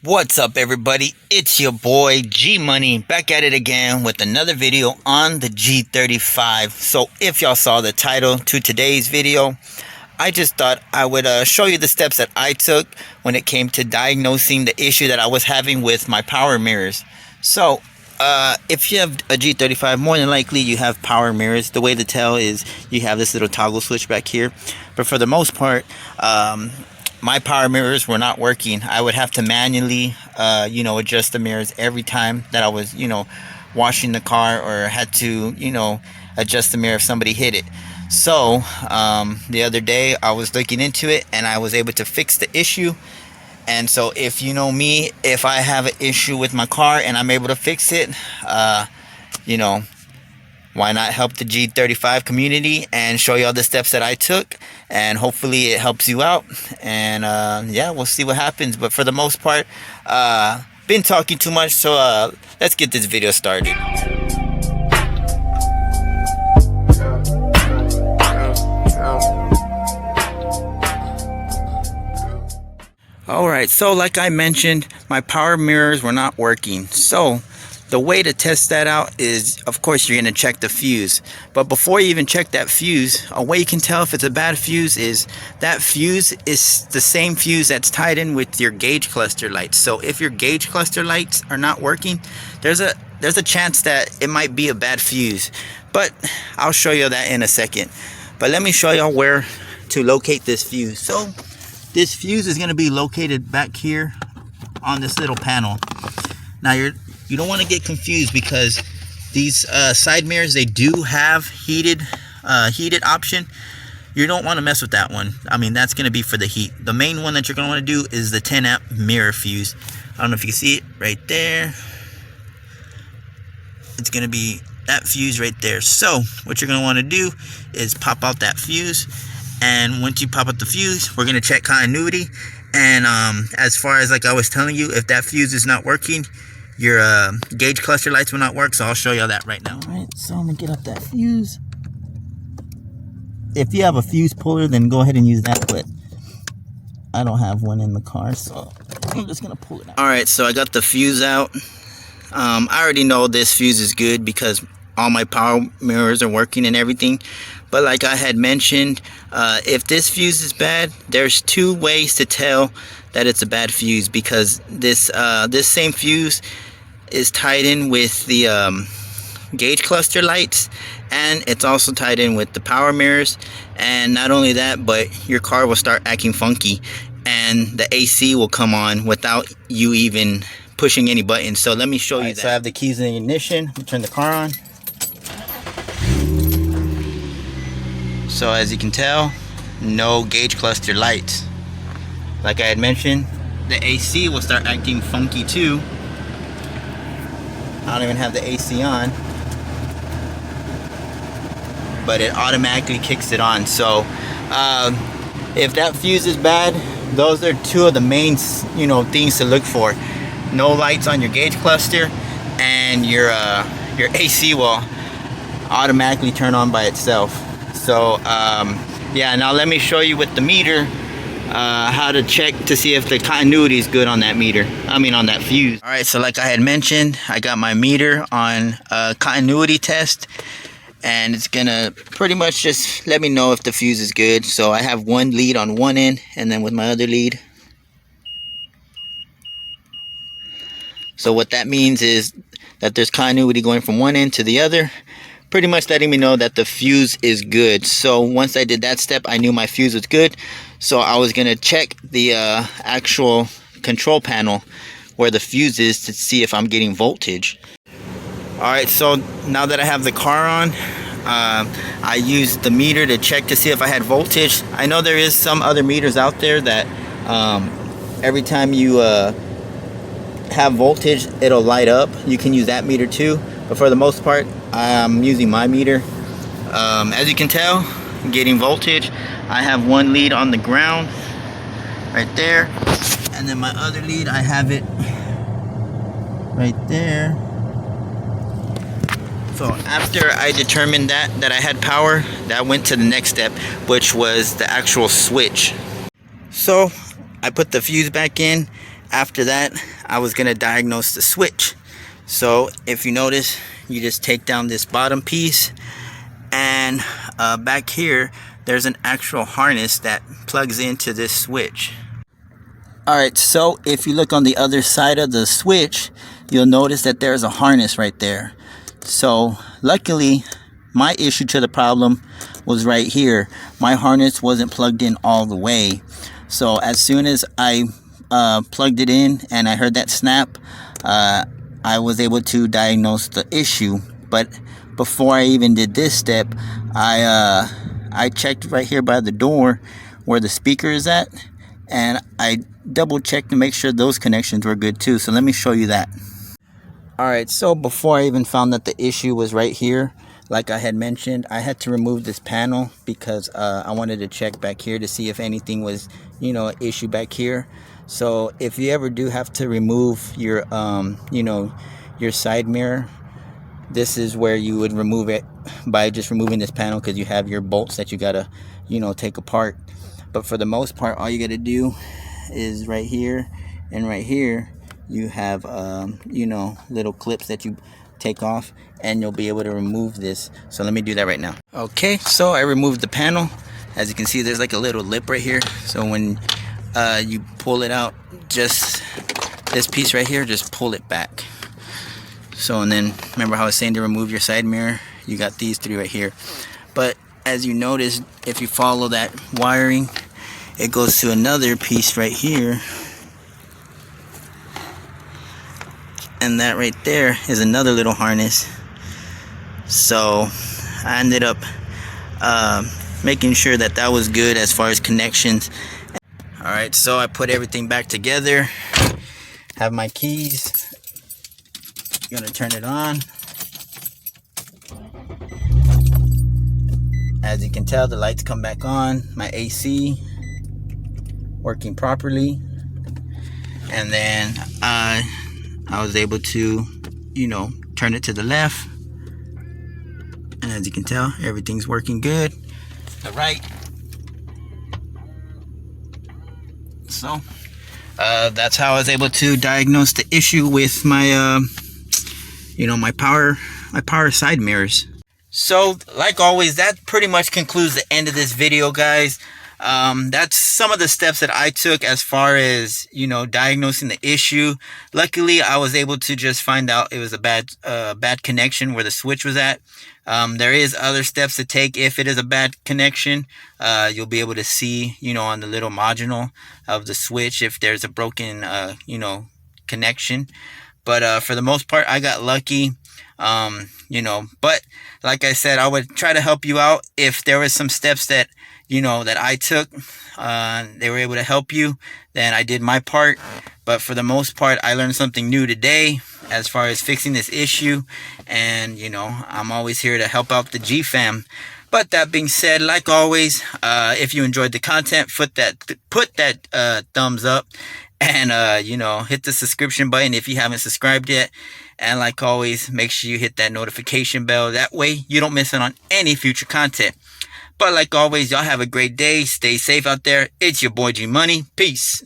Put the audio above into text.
What's up, everybody? It's your boy G Money back at it again with another video on the G35. So if y'all saw the title to today's video, I just thought I would show you the steps that I took when it came to diagnosing the issue that I was having with my power mirrors. So if you have a G35, more than likely you have power mirrors. The way to tell is you have this little toggle switch back here, but for the most part my power mirrors were not working. I would have to manually adjust the mirrors every time that I was washing the car, or had to adjust the mirror if somebody hit it. So the other day I was looking into it and I was able to fix the issue. And so if you know me, if I have an issue with my car and I'm able to fix it, why not help the G35 community and show you all the steps that I took, and hopefully it helps you out. And yeah, we'll see what happens. But for the most part, been talking too much, so let's get this video started. Alright, so like I mentioned, my power mirrors were not working. So the way to test that out is, of course, you're going to check the fuse. But before you even check that fuse, a way you can tell if it's a bad fuse is that fuse is the same fuse that's tied in with your gauge cluster lights. So if your gauge cluster lights are not working, there's a chance that it might be a bad fuse. But I'll show you that in a second. But let me show y'all where to locate this fuse. So this fuse is going to be located back here on this little panel. Now you don't want to get confused, because these side mirrors, they do have heated option. You don't want to mess with that one. I mean, that's going to be for the heat. The main one that you're going to want to do is the 10 amp mirror fuse. I don't know if you can see it right there. It's going to be that fuse right there. So what you're going to want to do is pop out that fuse. And once you pop out the fuse, we're going to check continuity. And as far as, like I was telling you, if that fuse is not working, your gauge cluster lights will not work. So I'll show you all that right now. All right, so I'm gonna get up that fuse. If you have a fuse puller, then go ahead and use that, but I don't have one in the car, so I'm just gonna pull it out. All right, so I got the fuse out. I already know this fuse is good because all my power mirrors are working and everything. But like I had mentioned, if this fuse is bad, there's two ways to tell that it's a bad fuse, because this same fuse is tied in with the gauge cluster lights, and it's also tied in with the power mirrors. And not only that, but your car will start acting funky and the AC will come on without you even pushing any buttons. So let me show you that. So I have the keys in the ignition. Let me turn the car on. So as you can tell, no gauge cluster lights. Like I had mentioned, the AC will start acting funky too. I don't even have the AC on, but it automatically kicks it on. So if that fuse is bad, those are two of the main things to look for. No lights on your gauge cluster, and your AC will automatically turn on by itself. So yeah, now let me show you with the meter how to check to see if the continuity is good on that meter. I mean, on that fuse. All right, so like I had mentioned, I got my meter on continuity test, and it's gonna pretty much just let me know if the fuse is good. So I have one lead on one end, and then with my other lead. So what that means is that there's continuity going from one end to the other, pretty much letting me know that the fuse is good. So once I did that step, I knew my fuse was good. So I was gonna check the actual control panel where the fuse is to see if I'm getting voltage. Alright, so now that I have the car on, I used the meter to check to see if I had voltage. I know there is some other meters out there that every time you have voltage, it'll light up. You can use that meter too, but for the most part, I'm using my meter. As you can tell, I'm getting voltage. I have one lead on the ground right there, and then my other lead, I have it right there. So after I determined that I had power, that went to the next step, which was the actual switch. So I put the fuse back in, after that, I was gonna diagnose the switch. So if you notice, you just take down this bottom piece, and back here there's an actual harness that plugs into this switch. Alright, so if you look on the other side of the switch, you'll notice that there's a harness right there. So luckily, my issue to the problem was right here. My harness wasn't plugged in all the way. So as soon as I plugged it in and I heard that snap, I was able to diagnose the issue. But before I even did this step, I checked right here by the door where the speaker is at, and I double checked to make sure those connections were good too. So let me show you that. Alright, so before I even found that the issue was right here, like I had mentioned, I had to remove this panel because I wanted to check back here to see if anything was, an issue back here. So if you ever do have to remove your, your side mirror, this is where you would remove it, by just removing this panel, because you have your bolts that you gotta, take apart. But for the most part, all you gotta do is right here and right here, you have, little clips that you take off, and you'll be able to remove this. So let me do that right now. Okay, so I removed the panel. As you can see, there's like a little lip right here. So when you pull it out, just this piece right here, just pull it back. So, and then remember how I was saying to remove your side mirror, you got these three right here. But as you notice, if you follow that wiring, it goes to another piece right here, and that right there is another little harness. So I ended up making sure that that was good as far as connections. Alright, so I put everything back together, have my keys, gonna turn it on. As you can tell, the lights come back on, my AC working properly, and then I was able to, turn it to the left, and as you can tell, everything's working good. The right. So that's how I was able to diagnose the issue with my my power side mirrors. So like always, that pretty much concludes the end of this video, guys. That's some of the steps that I took as far as diagnosing the issue. Luckily, I was able to just find out it was a bad connection where the switch was at. There is other steps to take if it is a bad connection. You'll be able to see on the little module of the switch if there's a broken connection. But for the most part, I got lucky. But like I said, I would try to help you out. If there was some steps that that I took, they were able to help you, then I did my part. But for the most part, I learned something new today as far as fixing this issue, and I'm always here to help out the G fam. But that being said, like always, if you enjoyed the content, put that thumbs up, and hit the subscription button if you haven't subscribed yet. And like always, make sure you hit that notification bell. That way you don't miss out on any future content. But like always, y'all have a great day. Stay safe out there. It's your boy G Money. Peace.